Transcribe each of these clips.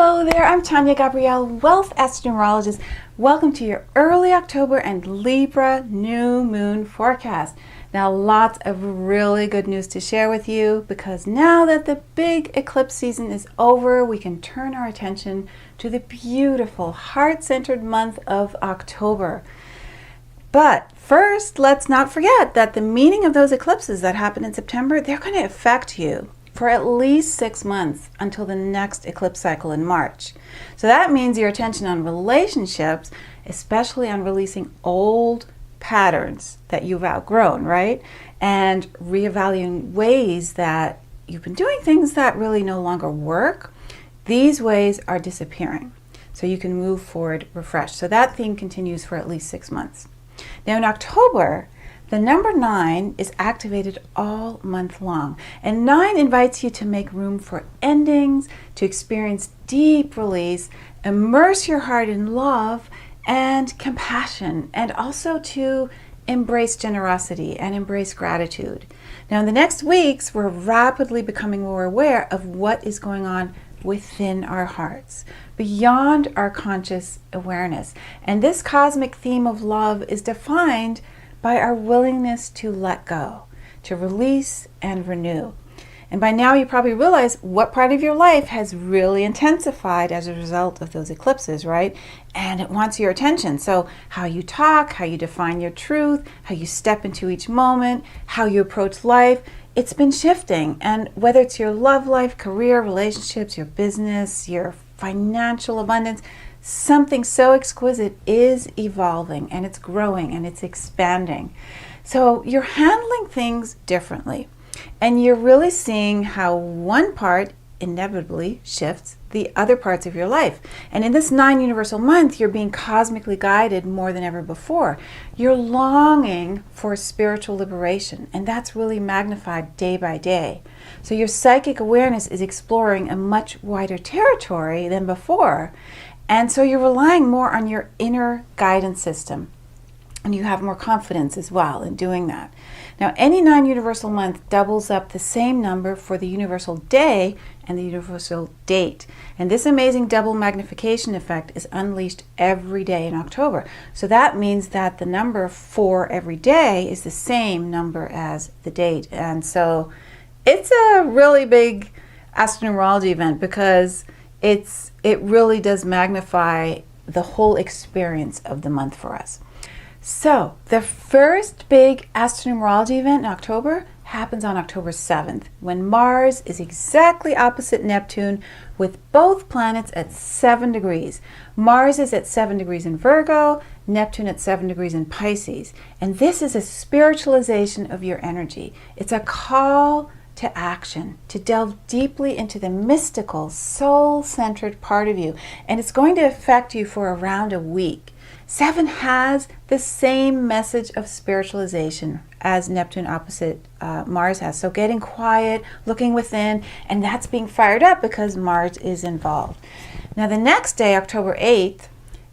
Hello there, I'm Tania Gabrielle, Wealth Astro-Numerologist. Welcome to your early October and Libra New Moon forecast. Now, lots of really good news to share with you because now that the big eclipse season is over, we can turn our attention to the beautiful heart-centered month of October. But first, let's not forget that the meaning of those eclipses that happen in September, they're going to affect you for at least 6 months until the next eclipse cycle in March. So that means your attention on relationships, especially on releasing old patterns that you've outgrown, right? And reevaluating ways that you've been doing things that really no longer work. These ways are disappearing. So you can move forward refreshed. So that theme continues for at least 6 months. Now in October, the number 9 is activated all month long. And 9 invites you to make room for endings, to experience deep release, immerse your heart in love and compassion, and also to embrace generosity and embrace gratitude. Now in the next weeks, we're rapidly becoming more aware of what is going on within our hearts, beyond our conscious awareness. And this cosmic theme of love is defined by our willingness to let go, to release and renew. And by now you probably realize what part of your life has really intensified as a result of those eclipses, right? And it wants your attention. So how you talk, how you define your truth, how you step into each moment, how you approach life, it's been shifting. And whether it's your love life, career, relationships, your business, your financial abundance, something so exquisite is evolving and it's growing and it's expanding. So you're handling things differently and you're really seeing how one part inevitably shifts the other parts of your life. And in this 9 universal month, you're being cosmically guided more than ever before. You're longing for spiritual liberation, and that's really magnified day by day. So your psychic awareness is exploring a much wider territory than before. And so you're relying more on your inner guidance system. And you have more confidence as well in doing that. Now, any 9 universal month doubles up the same number for the universal day and the universal date. And this amazing double magnification effect is unleashed every day in October. So that means that the number for every day is the same number as the date. And so it's a really big Astro-Numerology event because it really does magnify the whole experience of the month for us. So the first big Astro-Numerology event in October happens on October 7th, when Mars is exactly opposite Neptune with both planets at 7 degrees. Mars is at 7 degrees in Virgo, Neptune at 7 degrees in Pisces. And this is a spiritualization of your energy. It's a call to action, to delve deeply into the mystical, soul-centered part of you. And it's going to affect you for around a week. 7 has the same message of spiritualization as Neptune opposite Mars has. So getting quiet, looking within, and that's being fired up because Mars is involved. Now the next day, October 8th,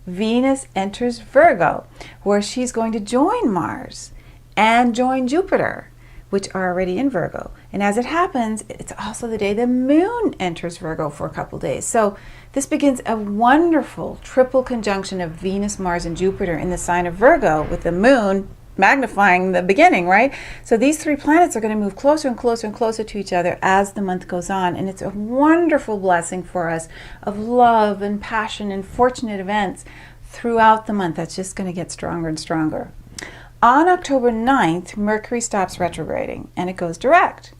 Venus enters Virgo, where she's going to join Mars and join Jupiter, which are already in Virgo. And as it happens, it's also the day the moon enters Virgo for a couple days. So this begins a wonderful triple conjunction of Venus, Mars, and Jupiter in the sign of Virgo, with the moon magnifying the beginning, right? So these 3 planets are going to move closer and closer and closer to each other as the month goes on. And it's a wonderful blessing for us of love and passion and fortunate events throughout the month. That's just going to get stronger and stronger. On October 9th, Mercury stops retrograding and it goes direct.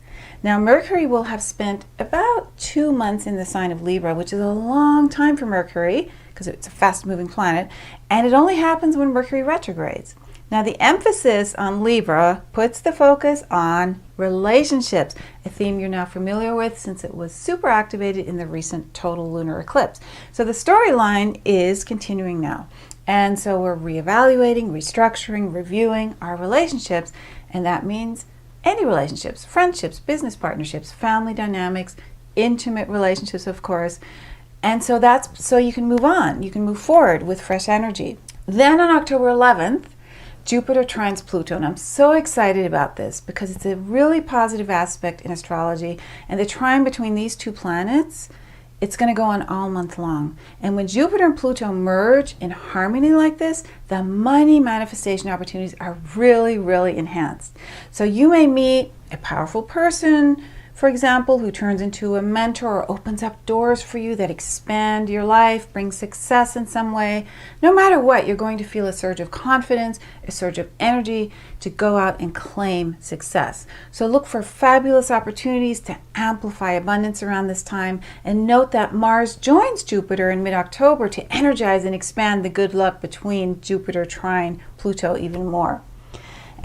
Now, Mercury will have spent about 2 months in the sign of Libra, which is a long time for Mercury because it's a fast-moving planet, and it only happens when Mercury retrogrades. Now, the emphasis on Libra puts the focus on relationships, a theme you're now familiar with since it was super activated in the recent total lunar eclipse. So the storyline is continuing now. And so we're reevaluating, restructuring, reviewing our relationships, and that means any relationships, friendships, business partnerships, family dynamics, intimate relationships, of course. And so that's so you can move on, you can move forward with fresh energy. Then on October 11th, Jupiter trines Pluto, and I'm so excited about this because it's a really positive aspect in astrology, and the trine between these 2 planets it's going to go on all month long. And when Jupiter and Pluto merge in harmony like this, the money manifestation opportunities are really, really enhanced. So you may meet a powerful person, for example, who turns into a mentor or opens up doors for you that expand your life, bring success in some way. No matter what, you're going to feel a surge of confidence, a surge of energy to go out and claim success. So look for fabulous opportunities to amplify abundance around this time. And note that Mars joins Jupiter in mid-October to energize and expand the good luck between Jupiter trine Pluto even more.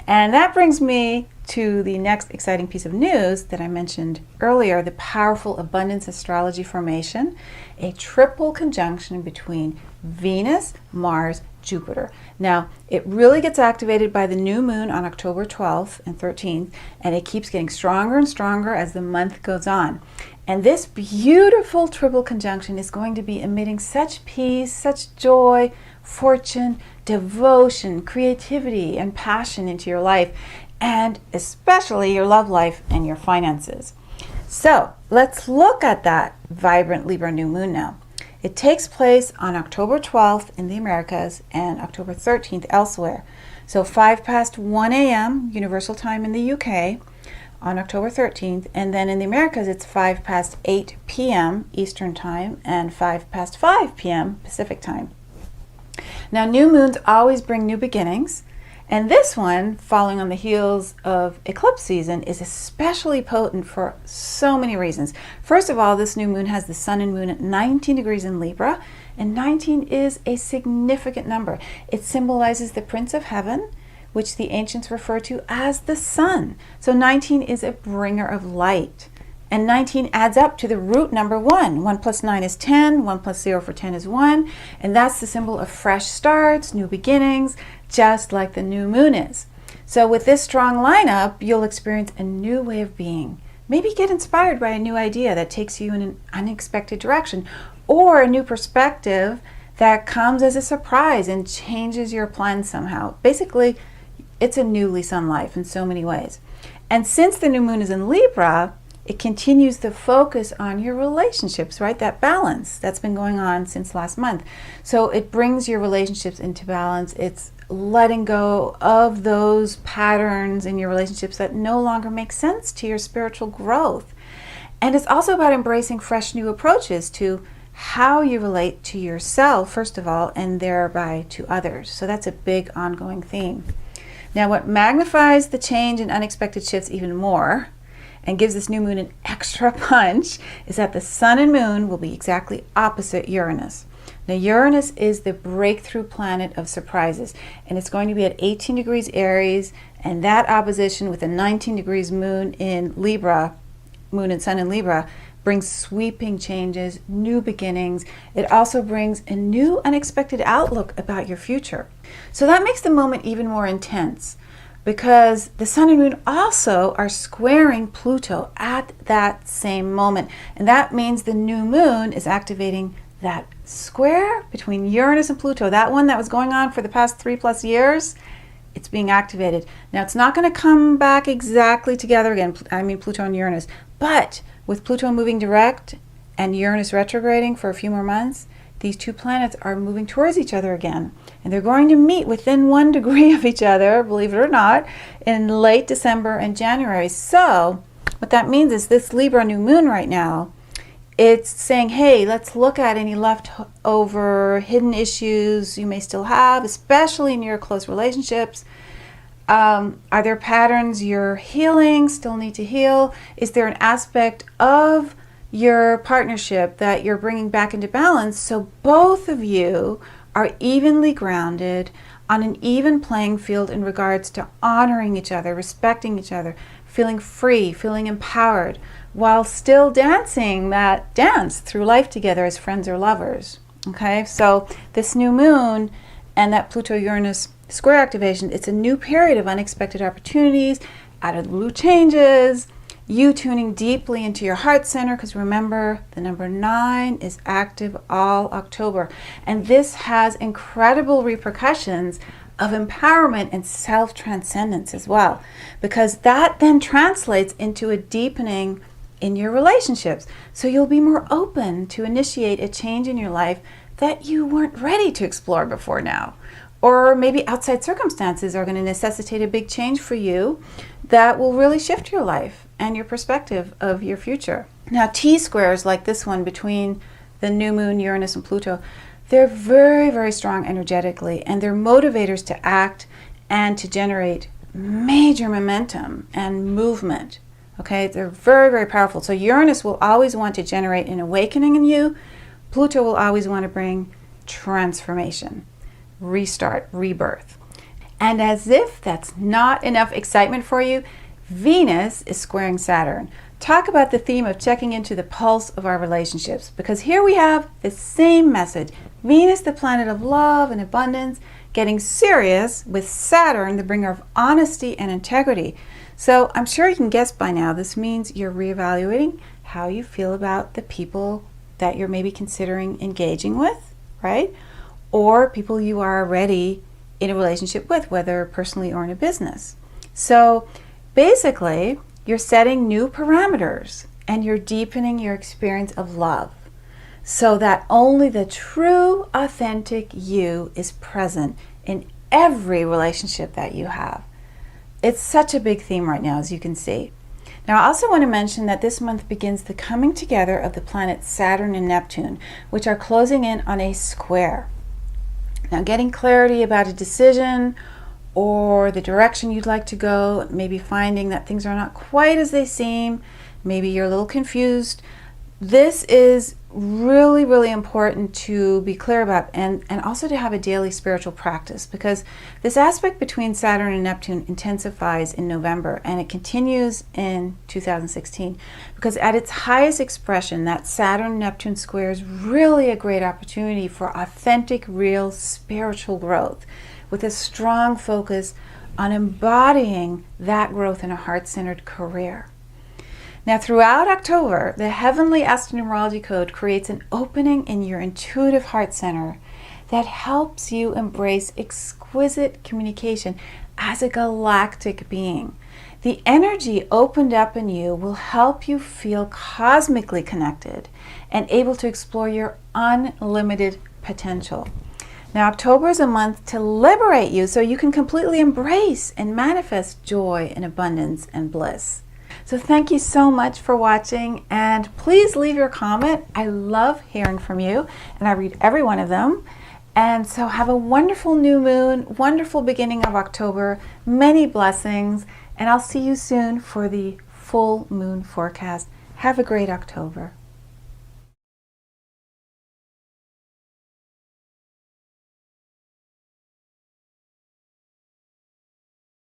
And that brings me to the next exciting piece of news that I mentioned earlier, the powerful abundance astrology formation, a triple conjunction between Venus, Mars, Jupiter. Now, it really gets activated by the new moon on October 12th and 13th, and it keeps getting stronger and stronger as the month goes on. And this beautiful triple conjunction is going to be emitting such peace, such joy, fortune, devotion, creativity, and passion into your life, and especially your love life and your finances. So let's look at that vibrant Libra new moon now. It takes place on October 12th in the Americas and October 13th elsewhere. So 5 past 1 a.m. Universal Time in the UK on October 13th, and then in the Americas it's 5 past 8 p.m. Eastern Time and 5 past 5 p.m. Pacific Time. Now, new moons always bring new beginnings, and this one, following on the heels of eclipse season, is especially potent for so many reasons. First of all, this new moon has the sun and moon at 19 degrees in Libra, and 19 is a significant number. It symbolizes the Prince of Heaven, which the ancients refer to as the sun. So 19 is a bringer of light. And 19 adds up to the root number 1. 1 plus 9 is 10. 1 plus 0 for 10 is 1. And that's the symbol of fresh starts, new beginnings, just like the new moon is. So with this strong lineup, you'll experience a new way of being. Maybe get inspired by a new idea that takes you in an unexpected direction, or a new perspective that comes as a surprise and changes your plans somehow. Basically, it's a new lease on life in so many ways. And since the new moon is in Libra, it continues the focus on your relationships, right? That balance that's been going on since last month. So it brings your relationships into balance. It's letting go of those patterns in your relationships that no longer make sense to your spiritual growth. And it's also about embracing fresh new approaches to how you relate to yourself, first of all, and thereby to others. So that's a big ongoing theme. Now, what magnifies the change and unexpected shifts even more and gives this new moon an extra punch is that the sun and moon will be exactly opposite Uranus. Now, Uranus is the breakthrough planet of surprises, and it's going to be at 18 degrees Aries, and that opposition with a 19 degrees moon in Libra, moon and sun in Libra, brings sweeping changes, new beginnings. It also brings a new unexpected outlook about your future. So that makes the moment even more intense, because the sun and moon also are squaring Pluto at that same moment. And that means the new moon is activating that square between Uranus and Pluto, that one that was going on for the past 3+ years. It's being activated. Now, it's not going to come back exactly together again, I mean Pluto and Uranus, but with Pluto moving direct and Uranus retrograding for a few more months, these two planets are moving towards each other again. And they're going to meet within 1 degree of each other, believe it or not, in late December and January. So what that means is this Libra new moon right now, it's saying, hey, let's look at any leftover hidden issues you may still have, especially in your close relationships. Are there patterns you're healing, still need to heal? Is there an aspect of your partnership that you're bringing back into balance so both of you are evenly grounded on an even playing field in regards to honoring each other, respecting each other, feeling free, feeling empowered, while still dancing that dance through life together as friends or lovers? Okay, so this new moon and that Pluto-Uranus square activation, it's a new period of unexpected opportunities, out of the blue changes, you tuning deeply into your heart center, because remember, the number 9 is active all October. And this has incredible repercussions of empowerment and self-transcendence as well, because that then translates into a deepening in your relationships. So you'll be more open to initiate a change in your life that you weren't ready to explore before now. Or maybe outside circumstances are going to necessitate a big change for you that will really shift your life and your perspective of your future. Now, T-squares like this one between the new moon, Uranus, and Pluto, they're very, very strong energetically, and they're motivators to act and to generate major momentum and movement. Okay, they're very, very powerful. So Uranus will always want to generate an awakening in you. Pluto will always want to bring transformation, restart, rebirth. And as if that's not enough excitement for you, Venus is squaring Saturn. Talk about the theme of checking into the pulse of our relationships, because here we have the same message. Venus, the planet of love and abundance, getting serious with Saturn, the bringer of honesty and integrity. So I'm sure you can guess by now, this means you're reevaluating how you feel about the people that you're maybe considering engaging with, right? Or people you are already in a relationship with, whether personally or in a business. So basically, you're setting new parameters and you're deepening your experience of love so that only the true, authentic you is present in every relationship that you have. It's such a big theme right now, as you can see. Now, I also want to mention that this month begins the coming together of the planets Saturn and Neptune, which are closing in on a square. Now, getting clarity about a decision or the direction you'd like to go, maybe finding that things are not quite as they seem, maybe you're a little confused. This is really, really important to be clear about, and also to have a daily spiritual practice, because this aspect between Saturn and Neptune intensifies in November and it continues in 2016, because at its highest expression, that Saturn-Neptune square is really a great opportunity for authentic, real spiritual growth, with a strong focus on embodying that growth in a heart-centered career. Now, throughout October, the Heavenly Astro-Numerology Code creates an opening in your intuitive heart center that helps you embrace exquisite communication as a galactic being. The energy opened up in you will help you feel cosmically connected and able to explore your unlimited potential. Now, October is a month to liberate you so you can completely embrace and manifest joy and abundance and bliss. So thank you so much for watching, and please leave your comment. I love hearing from you, and I read every one of them. And so have a wonderful new moon, wonderful beginning of October, many blessings, and I'll see you soon for the full moon forecast. Have a great October.